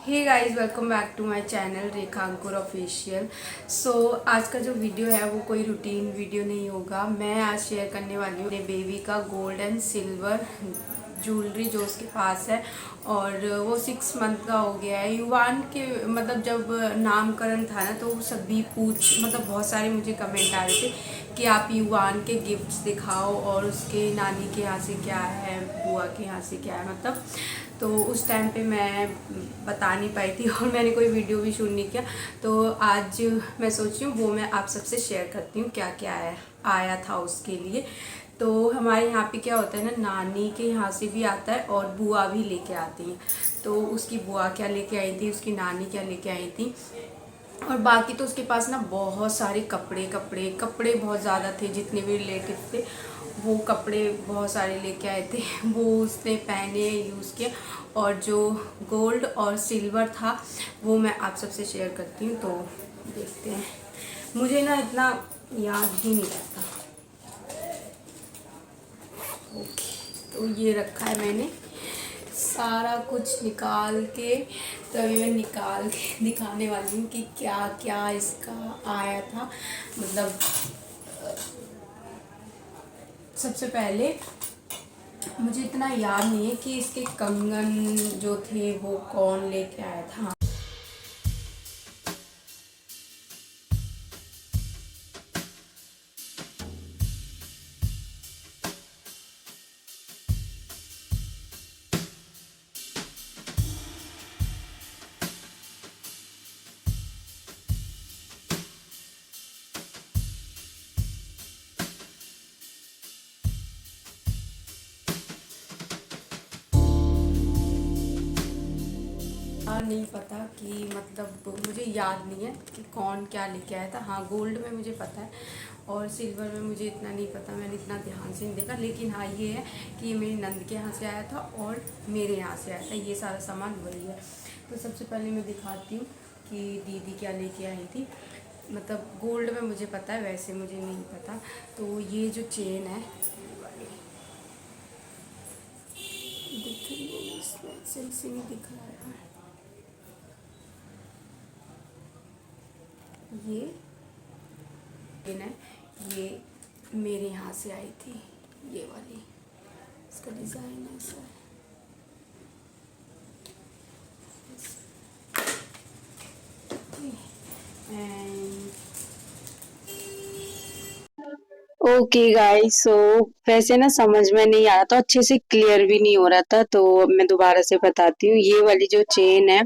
Hey guys, welcome back to my channel Rekha Ankur official. So आज का जो वीडियो है वो कोई रूटीन वीडियो नहीं होगा। मैं आज शेयर करने वाली हूँ अपने बेबी का गोल्ड एंड सिल्वर ज्वेलरी जो उसके पास है। और वो 6 मंथ का हो गया है। युवान के मतलब जब नामकरण था ना, तो सभी मतलब बहुत सारे मुझे कमेंट आ रहे थे कि आप युवान के गिफ्ट्स दिखाओ और उसके नानी के यहाँ से क्या है, बुआ के यहाँ से क्या है। मतलब तो उस टाइम पे मैं बता नहीं पाई थी और मैंने कोई वीडियो भी शूट नहीं किया। तो आज मैं सोच रही हूँ वो मैं आप सबसे शेयर करती हूँ क्या क्या आया था उसके लिए। तो हमारे यहाँ पे क्या होता है ना, नानी के यहाँ से भी आता है और बुआ भी लेके आती हैं। तो उसकी बुआ क्या लेके आई थी, उसकी नानी क्या लेके आई थी, और बाकी तो उसके पास ना बहुत सारे कपड़े कपड़े कपड़े बहुत ज़्यादा थे। जितने भी रिलेटिव थे वो कपड़े बहुत सारे लेके आए थे। वो उसने पहने, यूज़ किया। और जो गोल्ड और सिल्वर था वो मैं आप सबसे शेयर करती हूँ। तो देखते हैं, मुझे ना इतना याद ही नहीं रहता। ओके, तो ये रखा है मैंने सारा कुछ निकाल के। तो अभी मैं निकाल के दिखाने वाली हूँ कि क्या क्या इसका आया था। मतलब सबसे पहले मुझे इतना याद नहीं है कि इसके कंगन जो थे वो कौन लेके आया था। नहीं पता कि मतलब मुझे याद नहीं है कि कौन क्या लेके आया था। हाँ, गोल्ड में मुझे पता है और सिल्वर में मुझे इतना नहीं पता, मैंने इतना ध्यान से नहीं देखा। लेकिन हाँ, ये है कि ये मेरी नंद के यहाँ से आया था और मेरे यहाँ से आया था। ये सारा सामान वही है। तो सबसे पहले मैं दिखाती हूँ कि दीदी क्या लेके आई थी। मतलब गोल्ड में मुझे पता है, वैसे मुझे नहीं पता। तो ये जो चेन है, दिख रही है इसमें, सही से नहीं दिख रहा है। ये है, ये मेरे यहाँ से आई थी, ये वाली। इसका डिज़ाइन ऐसा है। एंड ओके गाइस, सो वैसे ना समझ में नहीं आ रहा था, अच्छे से क्लियर भी नहीं हो रहा था, तो अब मैं दोबारा से बताती हूँ। ये वाली जो चेन है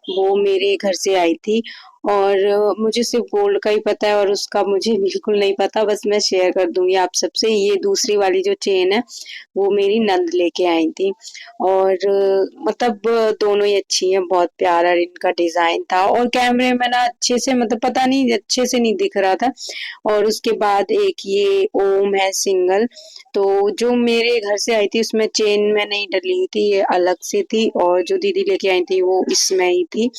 वो मेरे घर से आई थी और मुझे सिर्फ गोल्ड का ही पता है और उसका मुझे बिल्कुल नहीं पता। बस मैं शेयर कर दूंगी आप सबसे। ये दूसरी वाली जो चेन है वो मेरी नंद लेके आई थी और मतलब दोनों ही अच्छी हैं। बहुत प्यारा इनका डिजाइन था और कैमरे में ना अच्छे से मतलब पता नहीं, अच्छे से नहीं दिख रहा था। और उसके बाद एक ये ओम है सिंगल। तो जो मेरे घर से आई थी उसमें चेन में नहीं डली हुई थी, ये अलग से थी, और जो दीदी लेके आई थी वो इसमें ही थी।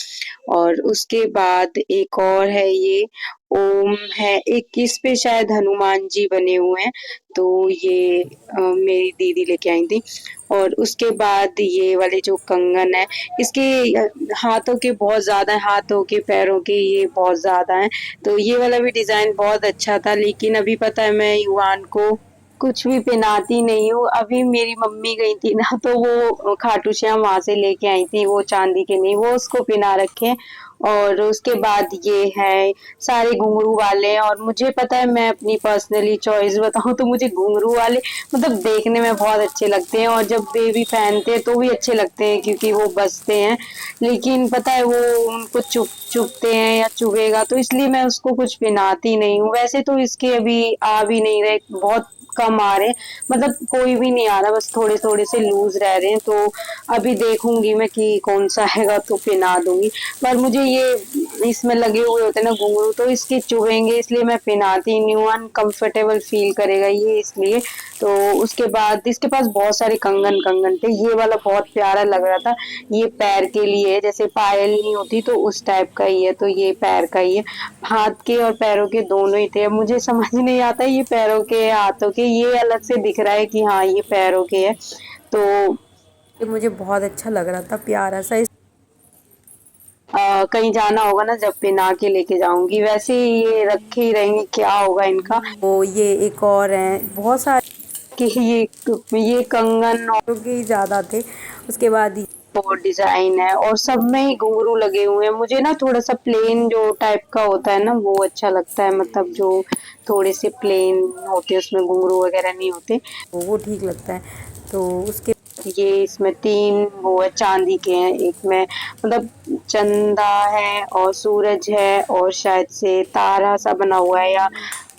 और उसके बाद एक और है, ये ओम है। एक इस पे शायद हनुमान जी बने हुए हैं, तो ये मेरी दीदी लेके आई थी। और उसके बाद ये वाले जो कंगन है, इसके हाथों के बहुत ज्यादा है, हाथों के पैरों के ये बहुत ज्यादा है। तो ये वाला भी डिजाइन बहुत अच्छा था, लेकिन अभी पता है मैं युवान को कुछ भी पहनाती नहीं हूँ। अभी मेरी मम्मी गई थी ना, तो वो खाटू श्याम वहां से लेके आई थी, वो चांदी के नहीं, वो उसको पहना रखे। और उसके बाद ये है सारे घुंघरू वाले। और मुझे पता है, मैं अपनी पर्सनली चॉइस बताऊं तो मुझे घुंघरू वाले मतलब देखने में बहुत अच्छे लगते हैं और जब बेबी पहनते हैं तो भी अच्छे लगते हैं क्योंकि वो बजते हैं। लेकिन पता है वो उनको चुभते हैं या चुभेगा, तो इसलिए मैं उसको कुछ पहनाती नहीं हूँ। वैसे तो इसके अभी आ भी नहीं रहे, बहुत कम आ रहे हैं, मतलब कोई भी नहीं आ रहा, बस थोड़े थोड़े से लूज रह रहे हैं। तो अभी देखूंगी मैं कि कौन सा आएगा तो पहना दूंगी। पर मुझे ये इसमें लगे हुए होते हैं ना घुंघरू, तो इसके चुभेंगे, इसलिए मैं पहनाती नहीं हूँ। अनकंफर्टेबल फील करेगा ये, इसलिए। तो उसके बाद इसके पास बहुत सारे कंगन कंगन थे। ये वाला बहुत प्यारा लग रहा था। ये पैर के लिए है, जैसे पायल नहीं होती तो उस टाइप का ही है, तो ये पैर का ही है। हाथ के और पैरों के दोनों ही थे। अब मुझे समझ नहीं आता ये पैरों के हाथों के, ये अलग से दिख रहा है कि हाँ ये पैरों के है। तो ये मुझे बहुत अच्छा लग रहा था, प्यारा सा। कहीं जाना होगा ना जब पहना के लेके जाऊंगी। वैसे ये रखे ही रहेंगे, क्या होगा इनका। तो ये एक और हैं, बहुत सारे कि ये कंगन के ज़्यादा थे। उसके बाद और डिजाइन है, और सब में ही घुंघरू लगे हुए हैं। मुझे ना थोड़ा सा प्लेन जो टाइप का होता है ना वो अच्छा लगता है, मतलब जो थोड़े से प्लेन होते हैं, उसमें घुंघरू वगैरह नहीं होते। वो ठीक लगता है। तो उसके ये इसमें 3 वो है, चांदी के हैं। एक में मतलब चंदा है और सूरज है और शायद से तारा सा बना हुआ है, या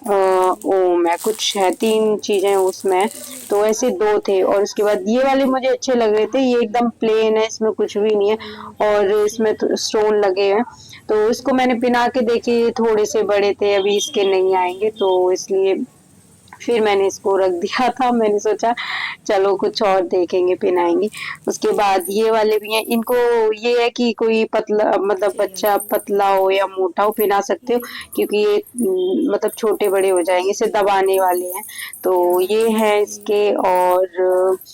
ओम है, कुछ है, 3 चीजें उसमें। तो ऐसे 2 थे, और उसके बाद ये वाले मुझे अच्छे लग रहे थे। ये एकदम प्लेन है, इसमें कुछ भी नहीं है, और इसमें तो स्टोन लगे हैं। तो इसको मैंने पिना के देखे, ये थोड़े से बड़े थे, अभी इसके नहीं आएंगे, तो इसलिए फिर मैंने इसको रख दिया था। मैंने सोचा चलो कुछ और देखेंगे, पहनाएंगे। उसके बाद ये वाले भी हैं। इनको ये है कि कोई पतला, मतलब बच्चा पतला हो या मोटा हो, पहना सकते हो, क्योंकि ये मतलब छोटे बड़े हो जाएंगे, इसे दबाने वाले हैं। तो ये है इसके, और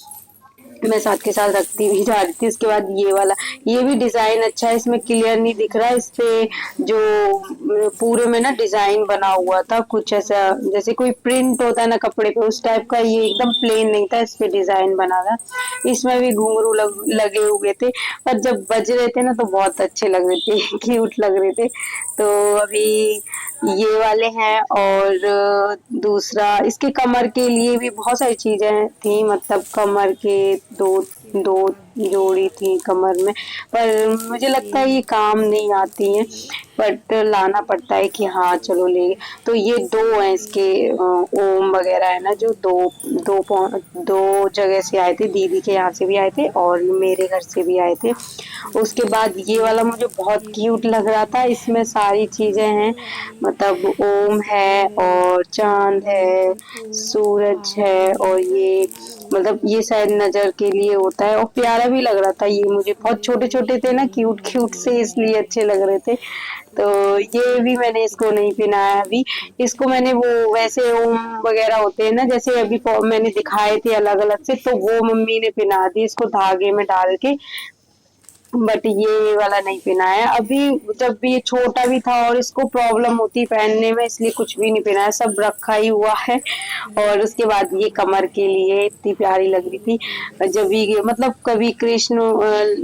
मैं साथ के साथ रखती भी जा रही थी। उसके बाद ये वाला, ये भी डिजाइन अच्छा है, इसमें क्लियर नहीं दिख रहा है। इस पे जो पूरे में ना डिजाइन बना हुआ था, कुछ ऐसा जैसे कोई प्रिंट होता है ना कपड़े पे, उस टाइप का। ये एकदम प्लेन नहीं था, इस पे डिजाइन बना था। इसमें भी घुंघरू लगे हुए थे, पर जब बज रहे थे ना तो बहुत अच्छे लग रहे थे क्यूट लग रहे थे। तो अभी ये वाले हैं, और दूसरा इसके कमर के लिए भी बहुत सारी चीजें थी, मतलब कमर के दो दो जोड़ी थी कमर में, पर मुझे लगता है ये काम नहीं आती हैं, बट लाना पड़ता है कि हाँ चलो ले। तो ये 2 हैं इसके, ओम वगैरह है ना, जो दो जगह से आए थे, दीदी के यहाँ से भी आए थे और मेरे घर से भी आए थे। उसके बाद ये वाला मुझे बहुत क्यूट लग रहा था, इसमें सारी चीजें हैं, मतलब ओम है और चांद है, सूरज है, और ये मतलब ये शायद नजर के लिए होता है, और प्यारा भी लग रहा था। ये मुझे बहुत छोटे छोटे थे ना, क्यूट क्यूट से, इसलिए अच्छे लग रहे थे। तो ये भी मैंने इसको नहीं पहनाया अभी। इसको मैंने वो वैसे ओम वगैरह होते हैं ना, जैसे अभी मैंने दिखाए थे अलग अलग से, तो वो मम्मी ने पहना दी इसको धागे में डाल के, बट ये वाला नहीं पहनाया अभी। जब भी ये छोटा भी था और इसको प्रॉब्लम होती पहनने में, इसलिए कुछ भी नहीं पहनाया, सब रखा ही हुआ है। और उसके बाद ये कमर के लिए इतनी प्यारी लग रही थी। जब भी मतलब कभी कृष्ण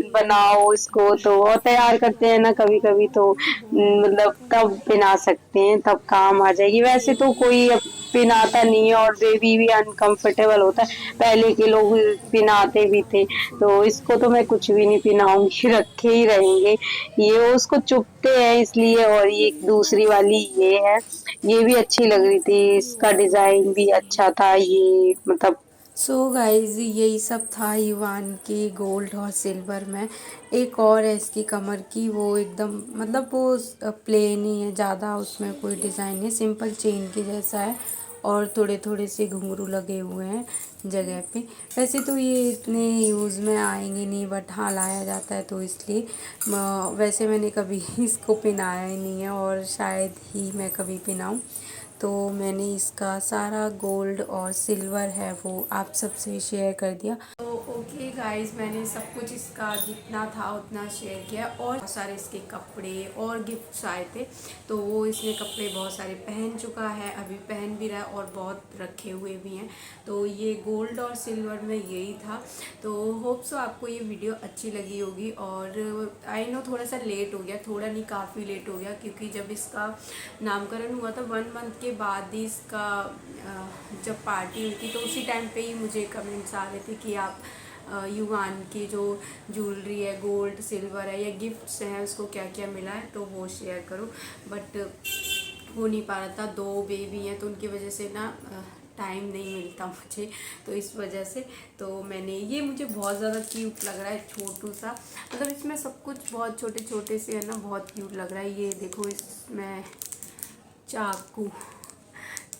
बनाओ इसको तो, और तैयार करते हैं ना कभी कभी, तो मतलब तब पहना सकते हैं, तब काम आ जाएगी। वैसे तो कोई अब पहनाता नहीं है, और बेबी भी अनकंफर्टेबल होता है, पहले के लोग पहनाते भी थे। तो इसको तो मैं कुछ भी नहीं पहनाऊंगी रखे ही रहेंगे। ये उसको चुभते हैं इसलिए, और ये दूसरी वाली ये है, ये भी अच्छी लग रही थी, इसका डिजाइन भी अच्छा था, ये मतलब। सो गाइज यही सब था युवान की गोल्ड और सिल्वर में। एक और है इसकी कमर की, वो एकदम मतलब वो प्लेन ही है, ज़्यादा उसमें कोई डिज़ाइन नहीं, सिंपल चेन की जैसा है, और थोड़े थोड़े से घुंघरू लगे हुए हैं जगह पे। वैसे तो ये इतने यूज़ में आएंगे नहीं, बट हाँ लाया जाता है तो इसलिए। वैसे मैंने कभी इसको पहनाया ही नहीं है, और शायद ही मैं कभी पहनाऊँ। तो मैंने इसका सारा गोल्ड और सिल्वर है वो आप सबसे शेयर कर दिया। तो ओके गाइस, मैंने सब कुछ इसका जितना था उतना शेयर किया, और बहुत सारे इसके कपड़े और गिफ्ट्स आए थे, तो वो इसने कपड़े बहुत सारे पहन चुका है, अभी पहन भी रहा है, और बहुत रखे हुए भी हैं। तो ये गोल्ड और सिल्वर में यही था। तो होप सो आपको ये वीडियो अच्छी लगी होगी। और आई नो थोड़ा सा लेट हो गया, थोड़ा नहीं काफ़ी लेट हो गया, क्योंकि जब इसका नामकरण हुआ था 1 मंथ के बाद ही इसका जब पार्टी हुई थी, तो उसी टाइम पे ही मुझे कमेंट्स आ रहे थे कि आप युवान की जो ज्वेलरी है, गोल्ड सिल्वर है या गिफ्ट्स हैं, उसको क्या क्या मिला है तो वो शेयर करो। बट हो नहीं पा रहा था, 2 बेबी हैं तो उनकी वजह से ना टाइम नहीं मिलता मुझे, तो इस वजह से तो मैंने ये, मुझे बहुत ज़्यादा क्यूट लग रहा है, छोटू सा, मतलब इसमें सब कुछ बहुत छोटे छोटे से है ना, बहुत क्यूट लग रहा है। ये देखो इसमें चाकू,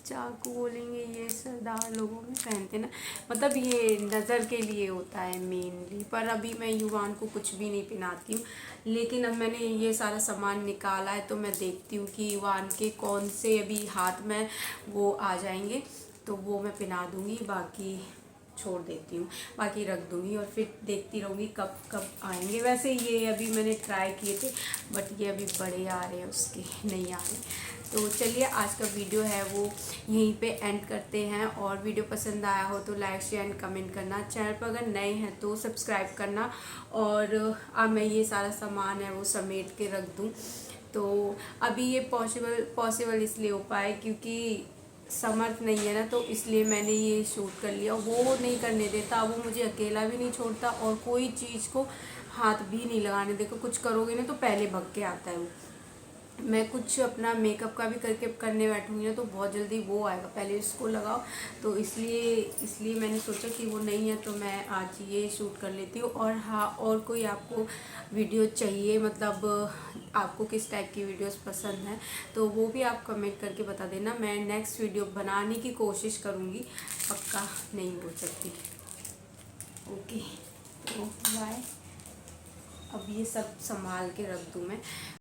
चाकू बोलेंगे, ये सरदार लोगों में पहनते ना, मतलब ये नज़र के लिए होता है मेनली। पर अभी मैं युवान को कुछ भी नहीं पहनाती हूँ, लेकिन अब मैंने ये सारा सामान निकाला है, तो मैं देखती हूँ कि युवान के कौन से अभी हाथ में वो आ जाएंगे, तो वो मैं पहना दूँगी। बाकी छोड़ देती हूँ, बाकी रख दूँगी और फिर देखती रहूँगी कब कब आएंगे। वैसे ये अभी मैंने ट्राई किए थे बट ये अभी बड़े आ रहे हैं, उसके नहीं आ रहे। तो चलिए आज का वीडियो है वो यहीं पे एंड करते हैं। और वीडियो पसंद आया हो तो लाइक शेयर एंड कमेंट करना, चैनल पर अगर नए हैं तो सब्सक्राइब करना। और अब मैं ये सारा सामान है वो समेट के रख दूँ। तो अभी ये पॉसिबल इसलिए हो पाए क्योंकि समर्थ नहीं है ना, तो इसलिए मैंने ये शूट कर लिया। वो नहीं करने देता, वो मुझे अकेला भी नहीं छोड़ता और कोई चीज़ को हाथ भी नहीं लगाने। देखो कुछ करोगे ना तो पहले भग के आता है वो। मैं कुछ अपना मेकअप का भी करने बैठूंगी ना तो बहुत जल्दी वो आएगा, पहले इसको लगाओ। तो इसलिए मैंने सोचा कि वो नहीं है तो मैं आज ये शूट कर लेती हूँ। और हाँ, और कोई आपको वीडियो चाहिए, मतलब आपको किस टाइप की वीडियोस पसंद हैं तो वो भी आप कमेंट करके बता देना। मैं नेक्स्ट वीडियो बनाने की कोशिश करूँगी, पक्का नहीं बोल सकती। ओके, तो बाय। अब ये सब संभाल के रख दूँ मैं।